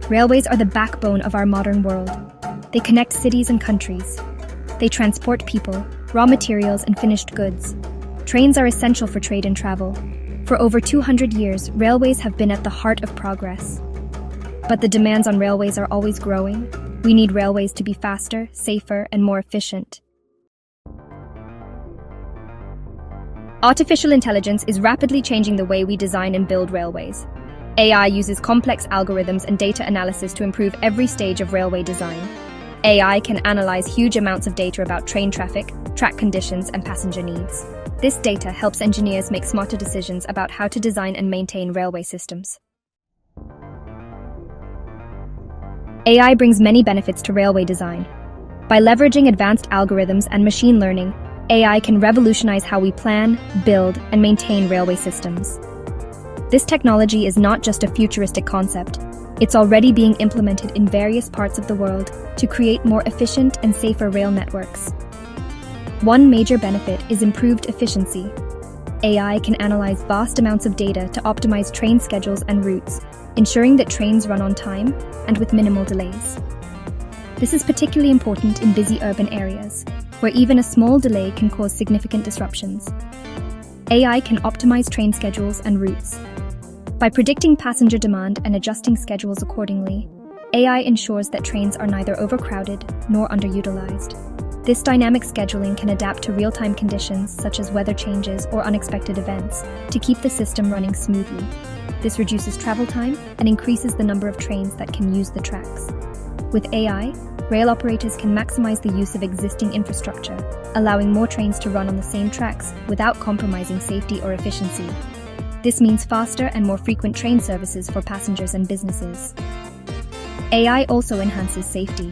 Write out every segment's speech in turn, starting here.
Railways are the backbone of our modern world. They connect cities and countries. They transport people, raw materials, and finished goods. Trains are essential for trade and travel. For over 200 years, railways have been at the heart of progress. But the demands on railways are always growing. We need railways to be faster, safer, and more efficient. Artificial intelligence is rapidly changing the way we design and build railways. AI uses complex algorithms and data analysis to improve every stage of railway design. AI can analyze huge amounts of data about train traffic, track conditions, and passenger needs. This data helps engineers make smarter decisions about how to design and maintain railway systems. AI brings many benefits to railway design. By leveraging advanced algorithms and machine learning, AI can revolutionize how we plan, build, and maintain railway systems. This technology is not just a futuristic concept. It's already being implemented in various parts of the world to create more efficient and safer rail networks. One major benefit is improved efficiency. AI can analyze vast amounts of data to optimize train schedules and routes, ensuring that trains run on time and with minimal delays. This is particularly important in busy urban areas, where even a small delay can cause significant disruptions. AI can optimize train schedules and routes. By predicting passenger demand and adjusting schedules accordingly, AI ensures that trains are neither overcrowded nor underutilized. This dynamic scheduling can adapt to real-time conditions such as weather changes or unexpected events to keep the system running smoothly. This reduces travel time and increases the number of trains that can use the tracks. With AI, rail operators can maximize the use of existing infrastructure, allowing more trains to run on the same tracks without compromising safety or efficiency. This means faster and more frequent train services for passengers and businesses. AI also enhances safety.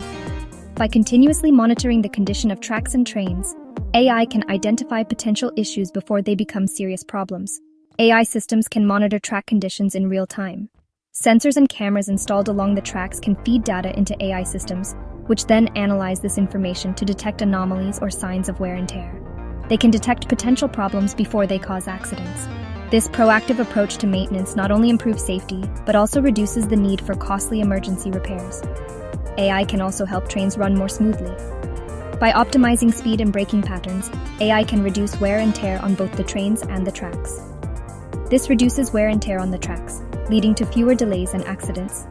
By continuously monitoring the condition of tracks and trains, AI can identify potential issues before they become serious problems. AI systems can monitor track conditions in real time. Sensors and cameras installed along the tracks can feed data into AI systems, which then analyze this information to detect anomalies or signs of wear and tear. They can detect potential problems before they cause accidents. This proactive approach to maintenance not only improves safety, but also reduces the need for costly emergency repairs. AI can also help trains run more smoothly. By optimizing speed and braking patterns, AI can reduce wear and tear on both the trains and the tracks. This reduces wear and tear on the tracks, leading to fewer delays and accidents.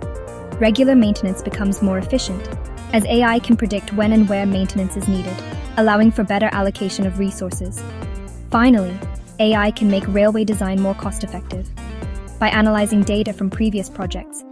Regular maintenance becomes more efficient, as AI can predict when and where maintenance is needed, allowing for better allocation of resources. Finally, AI can make railway design more cost-effective. By analyzing data from previous projects,